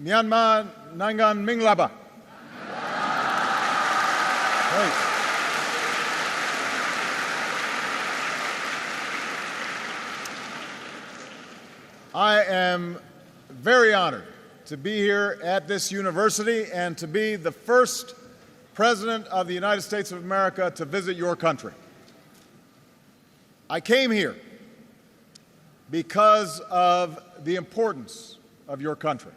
Myanmar Nangan Minglaba. Great. I am very honored to be here at this university and to be the first President of the United States of America to visit your country. I came here because of the importance of your country.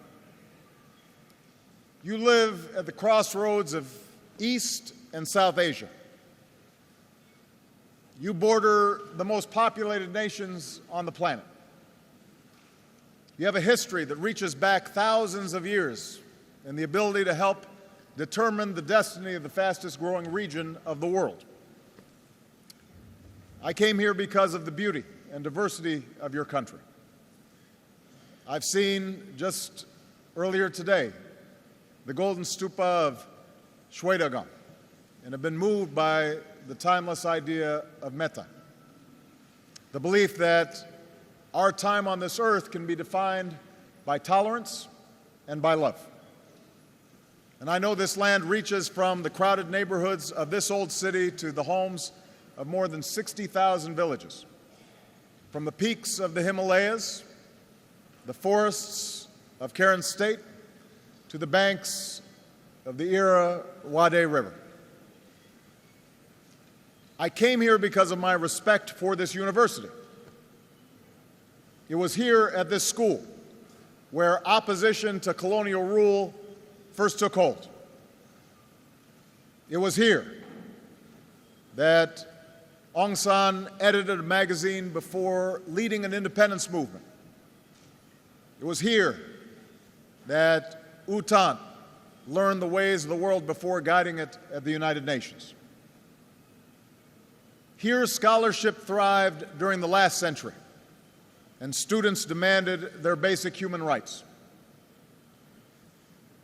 You live at the crossroads of East and South Asia. You border the most populated nations on the planet. You have a history that reaches back thousands of years and the ability to help determine the destiny of the fastest growing region of the world. I came here because of the beauty and diversity of your country. I've seen just earlier today the golden stupa of Shwedagon and have been moved by the timeless idea of metta, the belief that our time on this earth can be defined by tolerance and by love. And I know this land reaches from the crowded neighborhoods of this old city to the homes of more than 60,000 villages, from the peaks of the Himalayas, the forests of Karen State, to the banks of the Irrawaddy River. I came here because of my respect for this university. It was here at this school where opposition to colonial rule first took hold. It was here that Aung San edited a magazine before leading an independence movement. It was here that U Thant learned the ways of the world before guiding it at the United Nations. Here, scholarship thrived during the last century, and students demanded their basic human rights.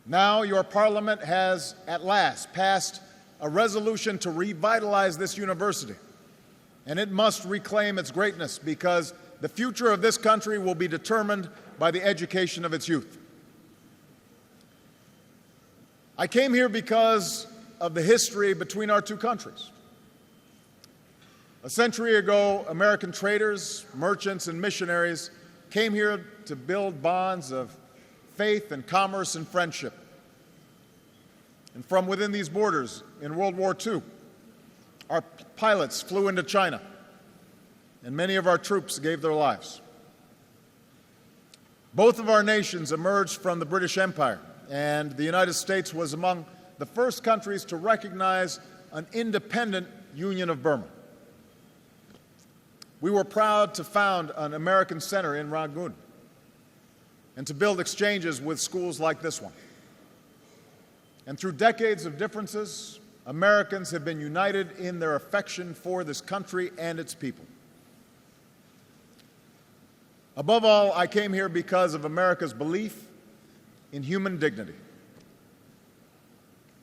Now, your parliament has at last passed a resolution to revitalize this university, and it must reclaim its greatness because the future of this country will be determined by the education of its youth. I came here because of the history between our two countries. A century ago, American traders, merchants, and missionaries came here to build bonds of faith and commerce and friendship. And from within these borders, in World War II, our pilots flew into China, and many of our troops gave their lives. Both of our nations emerged from the British Empire, and the United States was among the first countries to recognize an independent Union of Burma. We were proud to found an American center in Rangoon and to build exchanges with schools like this one. And through decades of differences, Americans have been united in their affection for this country and its people. Above all, I came here because of America's belief in human dignity.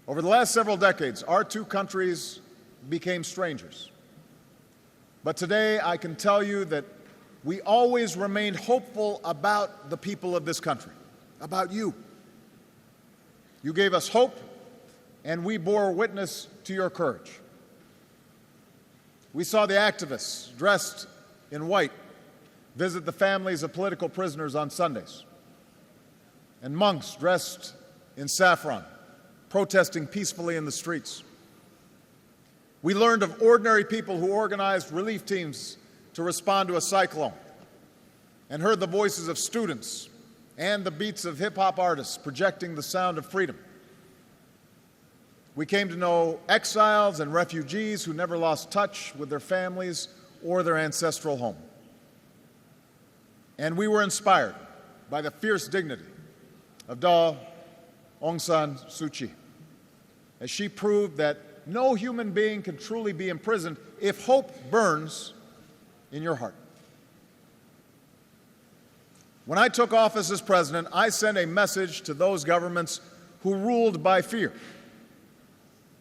Over the last several decades, our two countries became strangers. But today, I can tell you that we always remained hopeful about the people of this country, about you. You gave us hope, and we bore witness to your courage. We saw the activists dressed in white visit the families of political prisoners on Sundays, and monks dressed in saffron protesting peacefully in the streets. We learned of ordinary people who organized relief teams to respond to a cyclone, and heard the voices of students and the beats of hip-hop artists projecting the sound of freedom. We came to know exiles and refugees who never lost touch with their families or their ancestral home. And we were inspired by the fierce dignity of Daw Aung San Suu Kyi, as she proved that no human being can truly be imprisoned if hope burns in your heart. When I took office as president, I sent a message to those governments who ruled by fear.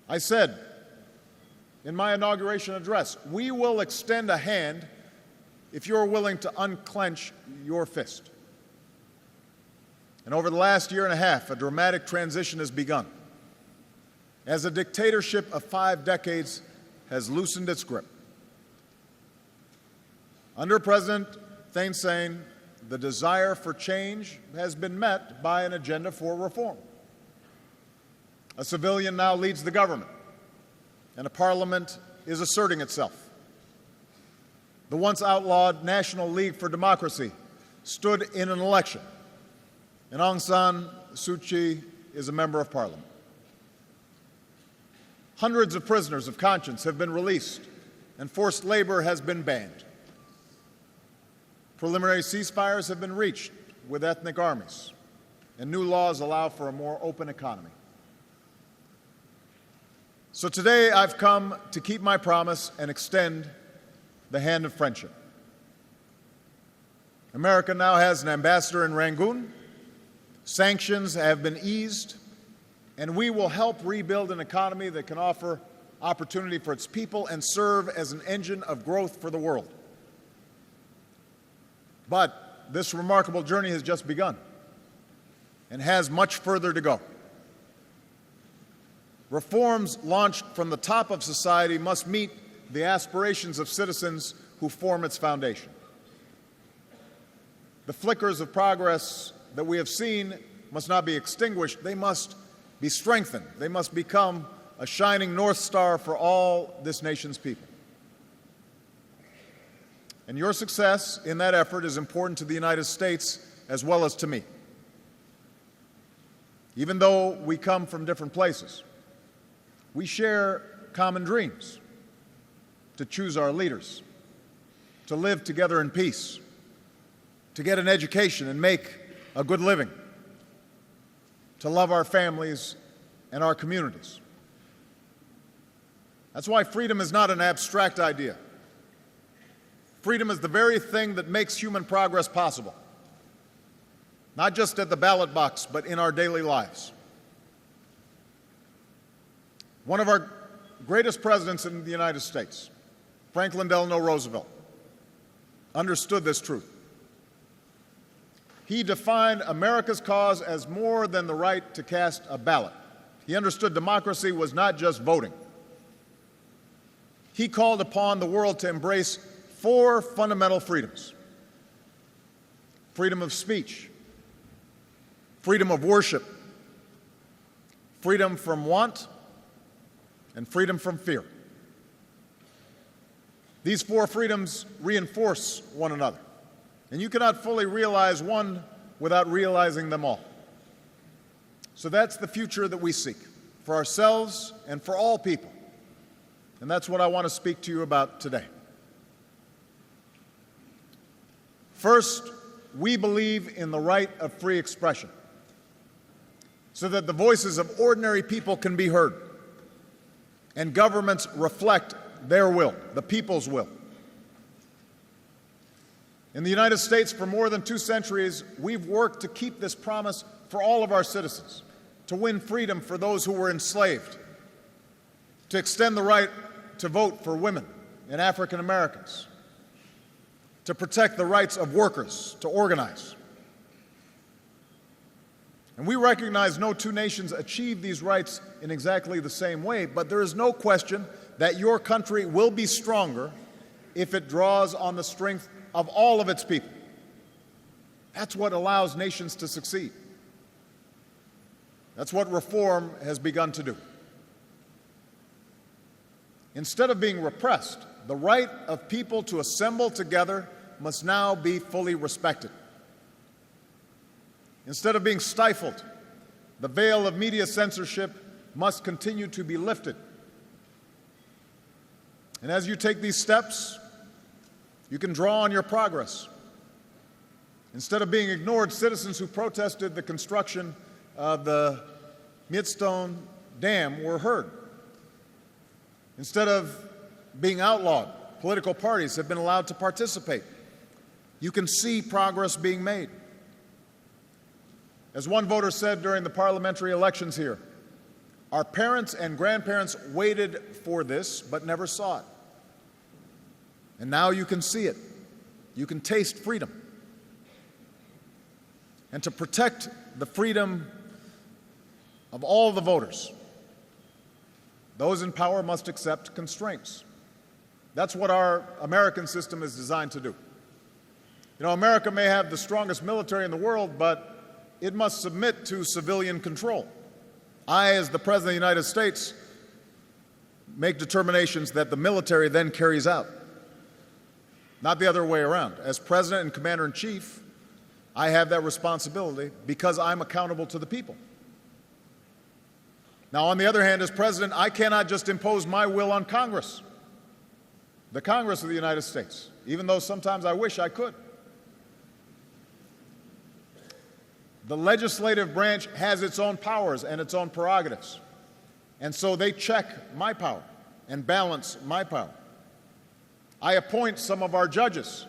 I said in my inauguration address, we will extend a hand if you're willing to unclench your fist. And over the last year and a half, a dramatic transition has begun, as a dictatorship of 5 decades has loosened its grip. Under President Thein Sein, the desire for change has been met by an agenda for reform. A civilian now leads the government, and a parliament is asserting itself. The once outlawed National League for Democracy stood in an election, and Aung San Suu Kyi is a member of parliament. Hundreds of prisoners of conscience have been released, and forced labor has been banned. Preliminary ceasefires have been reached with ethnic armies, and new laws allow for a more open economy. So today I've come to keep my promise and extend the hand of friendship. America now has an ambassador in Rangoon. Sanctions have been eased, and we will help rebuild an economy that can offer opportunity for its people and serve as an engine of growth for the world. But this remarkable journey has just begun and has much further to go. Reforms launched from the top of society must meet the aspirations of citizens who form its foundation. The flickers of progress that we have seen must not be extinguished. They must be strengthened. They must become a shining North Star for all this nation's people. And your success in that effort is important to the United States as well as to me. Even though we come from different places, we share common dreams: to choose our leaders, to live together in peace, to get an education and make a good living, to love our families and our communities. That's why freedom is not an abstract idea. Freedom is the very thing that makes human progress possible, not just at the ballot box, but in our daily lives. One of our greatest presidents in the United States, Franklin Delano Roosevelt, understood this truth. He defined America's cause as more than the right to cast a ballot. He understood democracy was not just voting. He called upon the world to embrace 4 fundamental freedoms: freedom of speech, freedom of worship, freedom from want, and freedom from fear. These 4 freedoms reinforce one another, and you cannot fully realize one without realizing them all. So that's the future that we seek for ourselves and for all people, and that's what I want to speak to you about today. First, we believe in the right of free expression so that the voices of ordinary people can be heard and governments reflect their will, the people's will. In the United States, for more than 2 centuries, we've worked to keep this promise for all of our citizens, to win freedom for those who were enslaved, to extend the right to vote for women and African Americans, to protect the rights of workers to organize. And we recognize no 2 nations achieve these rights in exactly the same way, but there is no question that your country will be stronger if it draws on the strength of all of its people. That's what allows nations to succeed. That's what reform has begun to do. Instead of being repressed, the right of people to assemble together must now be fully respected. Instead of being stifled, the veil of media censorship must continue to be lifted. And as you take these steps, you can draw on your progress. Instead of being ignored, citizens who protested the construction of the Midstone Dam were heard. Instead of being outlawed, political parties have been allowed to participate. You can see progress being made. As one voter said during the parliamentary elections here, our parents and grandparents waited for this but never saw it. And now you can see it. You can taste freedom. And to protect the freedom of all the voters, those in power must accept constraints. That's what our American system is designed to do. You know, America may have the strongest military in the world, but it must submit to civilian control. I, as the President of the United States, make determinations that the military then carries out, not the other way around. As President and Commander-in-Chief, I have that responsibility because I'm accountable to the people. Now, on the other hand, as President, I cannot just impose my will on Congress, the Congress of the United States, even though sometimes I wish I could. The legislative branch has its own powers and its own prerogatives, and so they check my power and balance my power. I appoint some of our judges,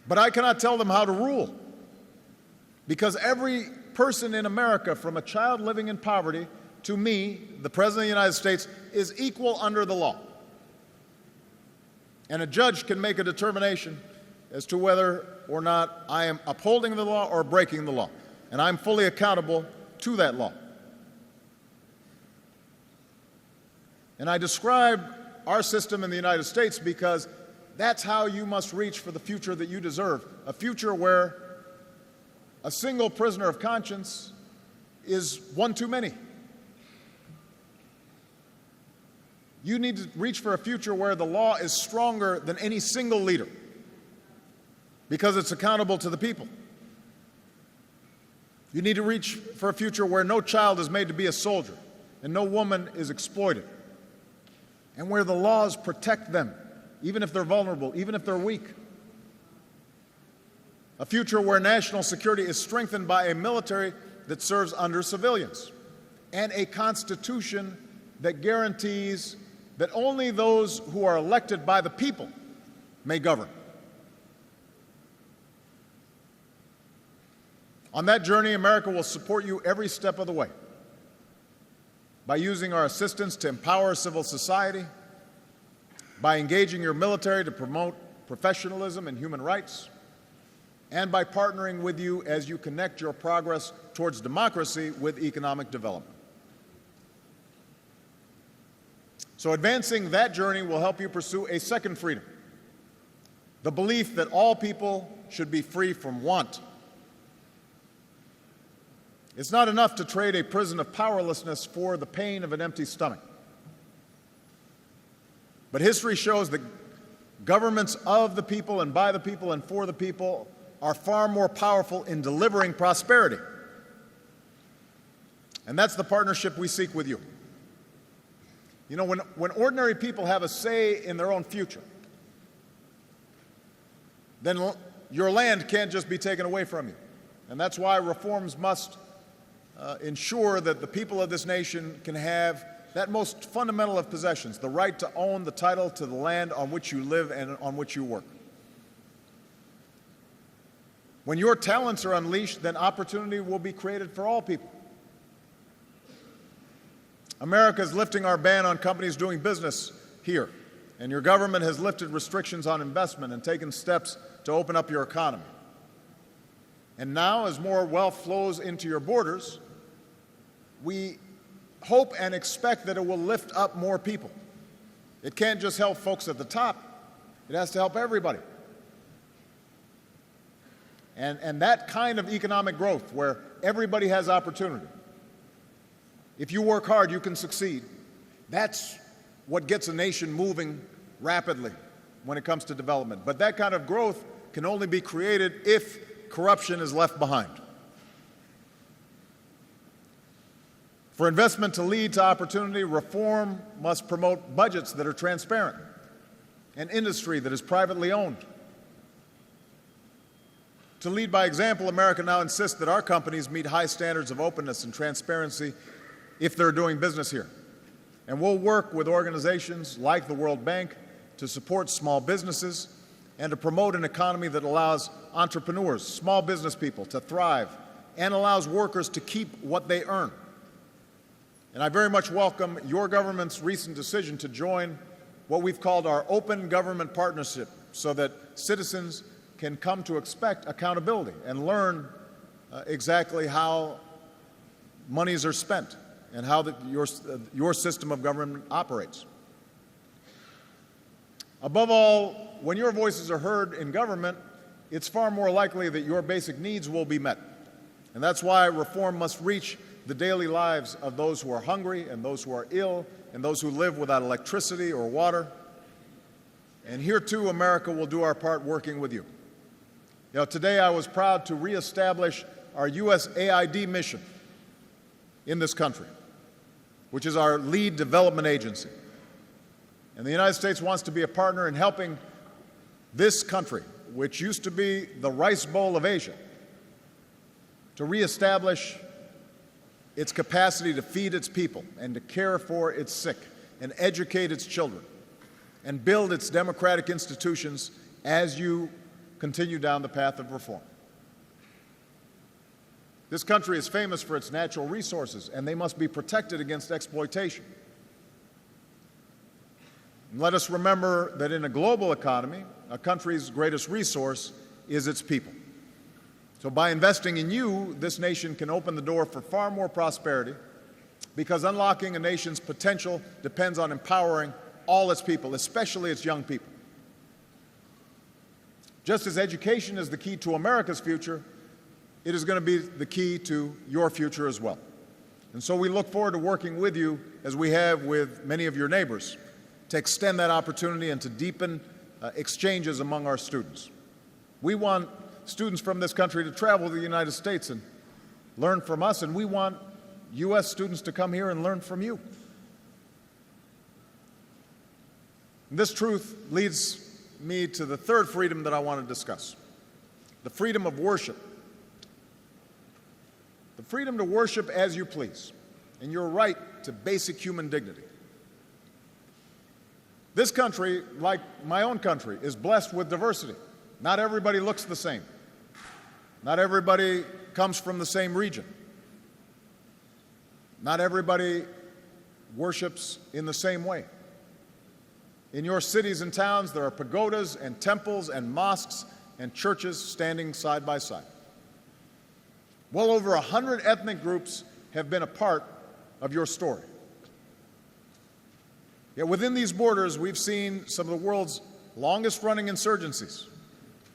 but I cannot tell them how to rule, because every person in America, from a child living in poverty to me, the President of the United States, is equal under the law. And a judge can make a determination as to whether or not I am upholding the law or breaking the law. And I'm fully accountable to that law. And I describe our system in the United States because that's how you must reach for the future that you deserve, a future where a single prisoner of conscience is one too many. You need to reach for a future where the law is stronger than any single leader because it's accountable to the people. You need to reach for a future where no child is made to be a soldier and no woman is exploited, and where the laws protect them, even if they're vulnerable, even if they're weak. A future where national security is strengthened by a military that serves under civilians, and a constitution that guarantees that only those who are elected by the people may govern. On that journey, America will support you every step of the way by using our assistance to empower civil society, by engaging your military to promote professionalism and human rights, and by partnering with you as you connect your progress towards democracy with economic development. So advancing that journey will help you pursue a second freedom, the belief that all people should be free from want. It's not enough to trade a prison of powerlessness for the pain of an empty stomach. But history shows that governments of the people and by the people and for the people are far more powerful in delivering prosperity. And that's the partnership we seek with you. You know, when ordinary people have a say in their own future, then your land can't just be taken away from you. And that's why reforms must ensure that the people of this nation can have that most fundamental of possessions, the right to own the title to the land on which you live and on which you work. When your talents are unleashed, then opportunity will be created for all people. America is lifting our ban on companies doing business here, and your government has lifted restrictions on investment and taken steps to open up your economy. And now, as more wealth flows into your borders, we hope and expect that it will lift up more people. It can't just help folks at the top. It has to help everybody. And that kind of economic growth where everybody has opportunity, if you work hard, you can succeed. That's what gets a nation moving rapidly when it comes to development. But that kind of growth can only be created if corruption is left behind. For investment to lead to opportunity, reform must promote budgets that are transparent and industry that is privately owned. To lead by example, America now insists that our companies meet high standards of openness and transparency if they're doing business here. And we'll work with organizations like the World Bank to support small businesses and to promote an economy that allows entrepreneurs, small business people, to thrive and allows workers to keep what they earn. And I very much welcome your government's recent decision to join what we've called our Open Government Partnership so that citizens can come to expect accountability and learn exactly how monies are spent and how your system of government operates. Above all, when your voices are heard in government, it's far more likely that your basic needs will be met. And that's why reform must reach the daily lives of those who are hungry and those who are ill and those who live without electricity or water. And here, too, America will do our part working with you. Today I was proud to reestablish our USAID mission in this country, which is our lead development agency. And the United States wants to be a partner in helping this country, which used to be the Rice Bowl of Asia, to reestablish its capacity to feed its people and to care for its sick and educate its children and build its democratic institutions as you continue down the path of reform. This country is famous for its natural resources, and they must be protected against exploitation. And let us remember that in a global economy, a country's greatest resource is its people. So by investing in you, this nation can open the door for far more prosperity, because unlocking a nation's potential depends on empowering all its people, especially its young people. Just as education is the key to America's future, it is going to be the key to your future as well. And so we look forward to working with you, as we have with many of your neighbors, to extend that opportunity and to deepen exchanges among our students. We want students from this country to travel to the United States and learn from us, and we want U.S. students to come here and learn from you. And this truth leads me to the third freedom that I want to discuss, the freedom of worship. The freedom to worship as you please, and your right to basic human dignity. This country, like my own country, is blessed with diversity. Not everybody looks the same. Not everybody comes from the same region. Not everybody worships in the same way. In your cities and towns, there are pagodas and temples and mosques and churches standing side by side. Well over 100 ethnic groups have been a part of your story. Yet within these borders, we've seen some of the world's longest-running insurgencies,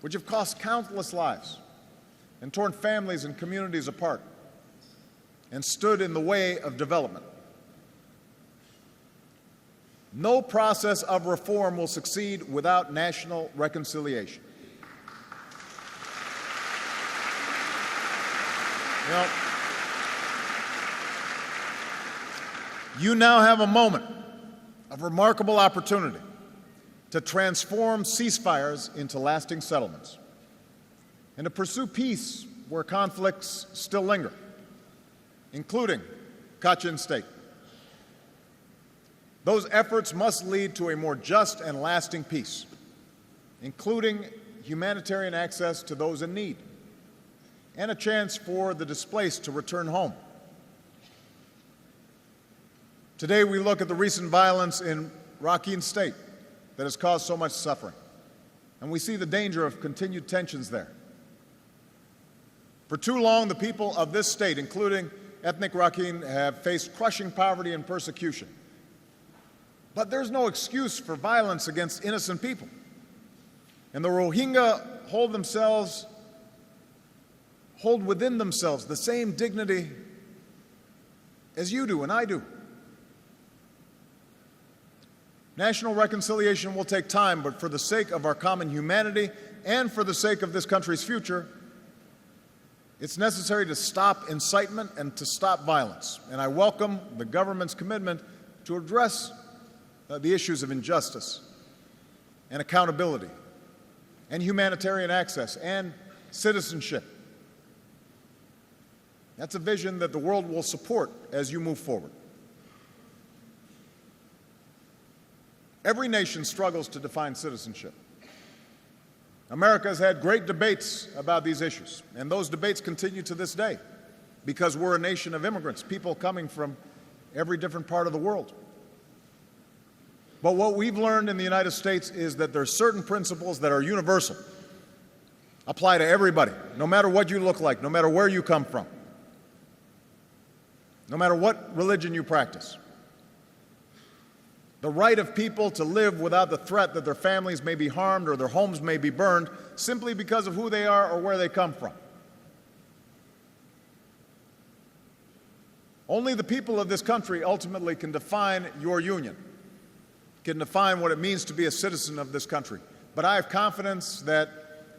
which have cost countless lives and torn families and communities apart and stood in the way of development. No process of reform will succeed without national reconciliation. You now have a moment of remarkable opportunity to transform ceasefires into lasting settlements and to pursue peace where conflicts still linger, including Kachin State. Those efforts must lead to a more just and lasting peace, including humanitarian access to those in need and a chance for the displaced to return home. Today we look at the recent violence in Rakhine State that has caused so much suffering, and we see the danger of continued tensions there. For too long, the people of this state, including ethnic Rakhine, have faced crushing poverty and persecution. But there's no excuse for violence against innocent people. And the Rohingya hold within themselves the same dignity as you do and I do. National reconciliation will take time, but for the sake of our common humanity and for the sake of this country's future, it's necessary to stop incitement and to stop violence. And I welcome the government's commitment to address the issues of injustice and accountability and humanitarian access and citizenship. That's a vision that the world will support as you move forward. Every nation struggles to define citizenship. America has had great debates about these issues, and those debates continue to this day because we're a nation of immigrants, people coming from every different part of the world. But what we've learned in the United States is that there are certain principles that are universal apply to everybody, no matter what you look like, no matter where you come from, no matter what religion you practice. The right of people to live without the threat that their families may be harmed or their homes may be burned simply because of who they are or where they come from. Only the people of this country ultimately can define your union, can define what it means to be a citizen of this country. But I have confidence that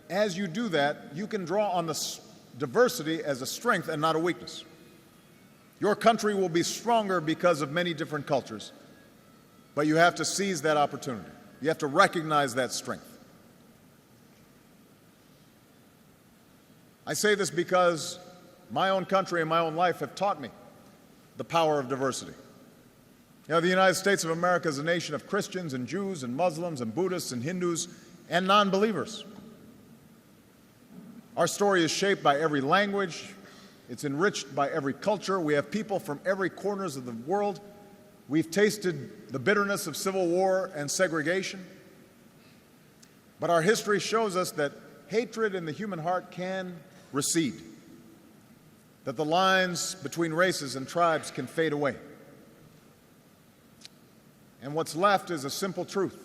as you do that, you can draw on the diversity as a strength and not a weakness. Your country will be stronger because of many different cultures, but you have to seize that opportunity. You have to recognize that strength. I say this because my own country and my own life have taught me the power of diversity. You know, the United States of America is a nation of Christians and Jews and Muslims and Buddhists and Hindus and non-believers. Our story is shaped by every language. It's enriched by every culture. We have people from every corners of the world. We've tasted the bitterness of civil war and segregation. But our history shows us that hatred in the human heart can recede, that the lines between races and tribes can fade away. And what's left is a simple truth.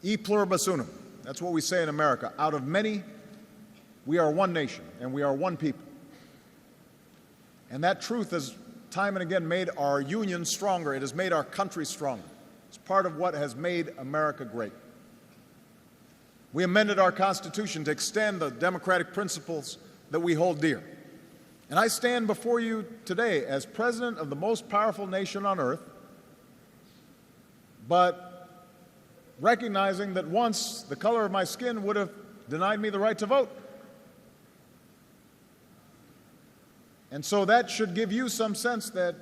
E pluribus unum. That's what we say in America. Out of many, we are one nation, and we are one people. And that truth has time and again made our union stronger. It has made our country stronger. It's part of what has made America great. We amended our Constitution to extend the democratic principles that we hold dear. And I stand before you today as president of the most powerful nation on earth, but recognizing that once the color of my skin would have denied me the right to vote. And so that should give you some sense that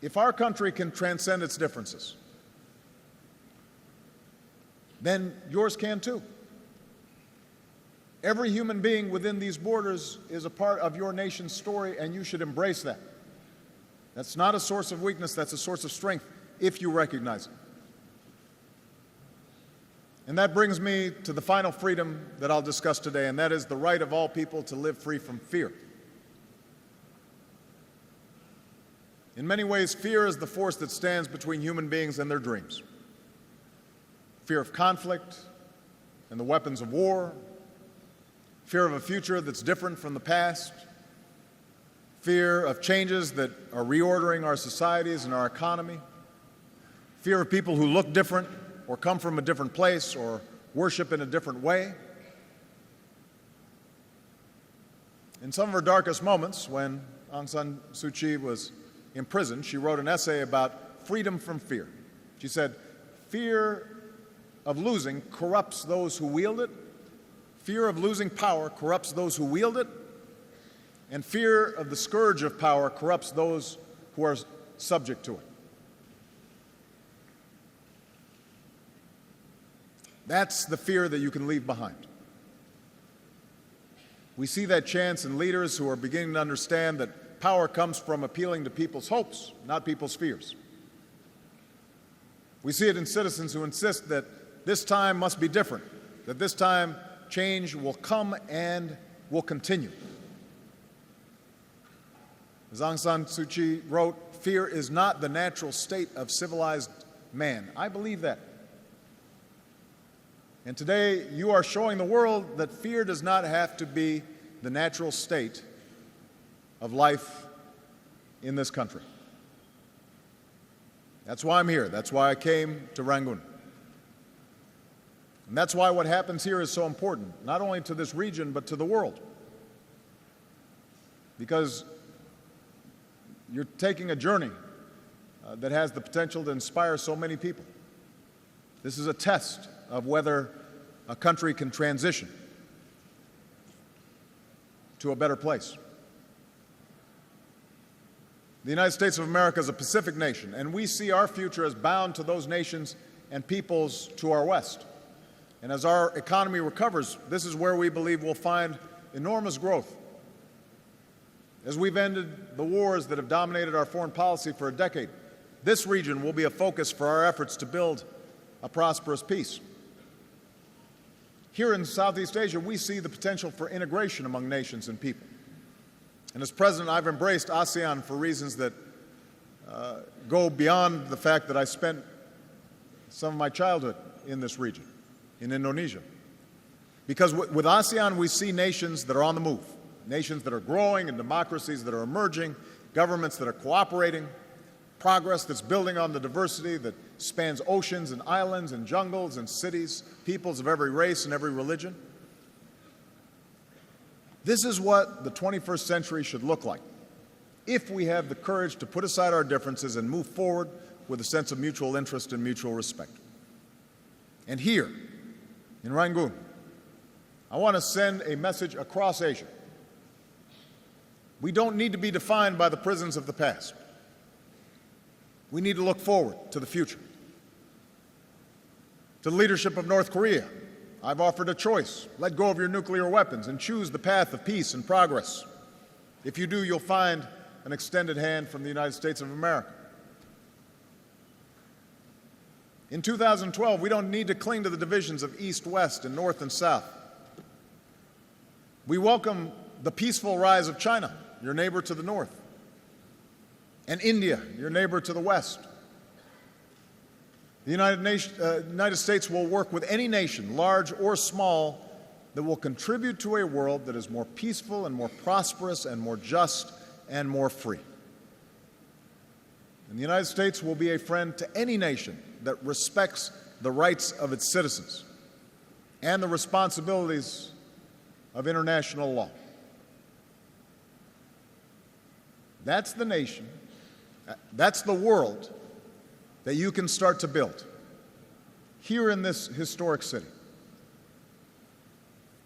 if our country can transcend its differences, then yours can too. Every human being within these borders is a part of your nation's story, and you should embrace that. That's not a source of weakness, that's a source of strength, if you recognize it. And that brings me to the final freedom that I'll discuss today, and that is the right of all people to live free from fear. In many ways, fear is the force that stands between human beings and their dreams. Fear of conflict and the weapons of war, fear of a future that's different from the past, fear of changes that are reordering our societies and our economy, fear of people who look different or come from a different place or worship in a different way. In some of her darkest moments, when Aung San Suu Kyi was in prison, she wrote an essay about freedom from fear. She said, "Fear of losing corrupts those who wield it. Fear of losing power corrupts those who wield it. And fear of the scourge of power corrupts those who are subject to it." That's the fear that you can leave behind. We see that chance in leaders who are beginning to understand that power comes from appealing to people's hopes, not people's fears. We see it in citizens who insist that this time must be different, that this time change will come and will continue. As Aung San Suu Kyi wrote, "Fear is not the natural state of civilized man." I believe that. And today, you are showing the world that fear does not have to be the natural state of life in this country. That's why I'm here. That's why I came to Rangoon. And that's why what happens here is so important, not only to this region, but to the world. Because you're taking a journey that has the potential to inspire so many people. This is a test of whether a country can transition to a better place. The United States of America is a Pacific nation, and we see our future as bound to those nations and peoples to our west. And as our economy recovers, this is where we believe we'll find enormous growth. As we've ended the wars that have dominated our foreign policy for a decade, this region will be a focus for our efforts to build a prosperous peace. Here in Southeast Asia, we see the potential for integration among nations and people. And as president, I've embraced ASEAN for reasons that go beyond the fact that I spent some of my childhood in this region, in Indonesia. Because with ASEAN, we see nations that are on the move, nations that are growing and democracies that are emerging, governments that are cooperating, progress that's building on the diversity that spans oceans and islands and jungles and cities, peoples of every race and every religion. This is what the 21st century should look like if we have the courage to put aside our differences and move forward with a sense of mutual interest and mutual respect. And here, in Rangoon, I want to send a message across Asia. We don't need to be defined by the prisons of the past. We need to look forward to the future. To the leadership of North Korea, I've offered a choice. Let go of your nuclear weapons and choose the path of peace and progress. If you do, you'll find an extended hand from the United States of America. In 2012, we don't need to cling to the divisions of East, West, and North and South. We welcome the peaceful rise of China, your neighbor to the north, and India, your neighbor to the west. The United States will work with any nation, large or small, that will contribute to a world that is more peaceful and more prosperous and more just and more free. And the United States will be a friend to any nation that respects the rights of its citizens and the responsibilities of international law. That's the nation, that's the world that you can start to build here in this historic city.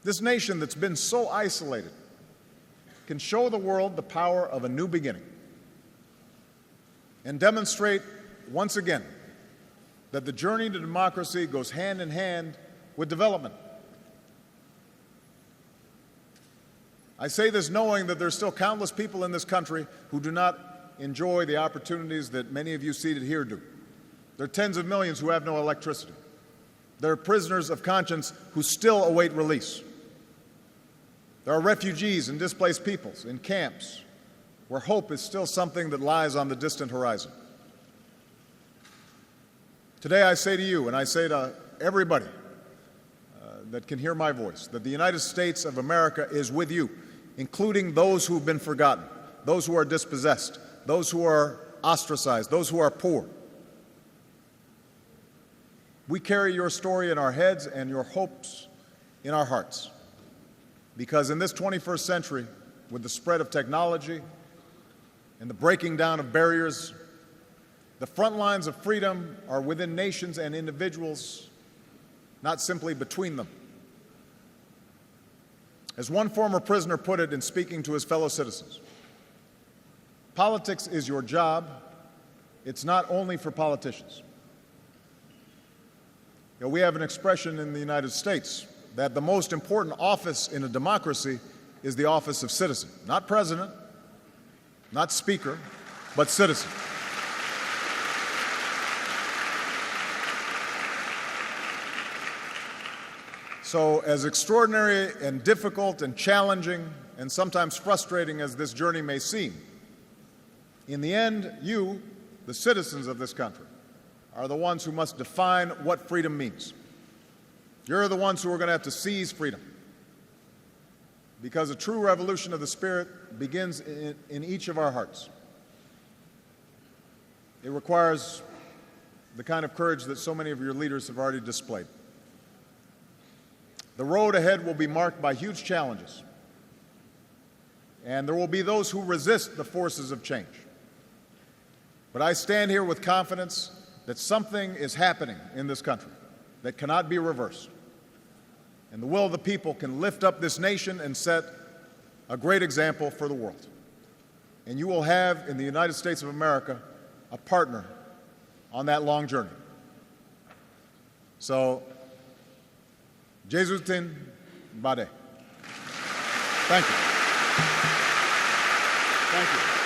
This nation that's been so isolated can show the world the power of a new beginning and demonstrate once again that the journey to democracy goes hand in hand with development. I say this knowing that there are still countless people in this country who do not enjoy the opportunities that many of you seated here do. There are tens of millions who have no electricity. There are prisoners of conscience who still await release. There are refugees and displaced peoples in camps where hope is still something that lies on the distant horizon. Today I say to you, and I say to everybody that can hear my voice, that the United States of America is with you, including those who have been forgotten, those who are dispossessed, those who are ostracized, those who are poor. We carry your story in our heads and your hopes in our hearts. Because in this 21st century, with the spread of technology and the breaking down of barriers, the front lines of freedom are within nations and individuals, not simply between them. As one former prisoner put it in speaking to his fellow citizens, politics is your job. It's not only for politicians. You know, we have an expression in the United States that the most important office in a democracy is the office of citizen. Not president, not speaker, but citizen. So as extraordinary and difficult and challenging and sometimes frustrating as this journey may seem, in the end, you, the citizens of this country, are the ones who must define what freedom means. You're the ones who are going to have to seize freedom, because a true revolution of the spirit begins in each of our hearts. It requires the kind of courage that so many of your leaders have already displayed. The road ahead will be marked by huge challenges, and there will be those who resist the forces of change. But I stand here with confidence that something is happening in this country that cannot be reversed. And the will of the people can lift up this nation and set a great example for the world. And you will have in the United States of America a partner on that long journey. So, Jesutin Bade. Thank you. Thank you.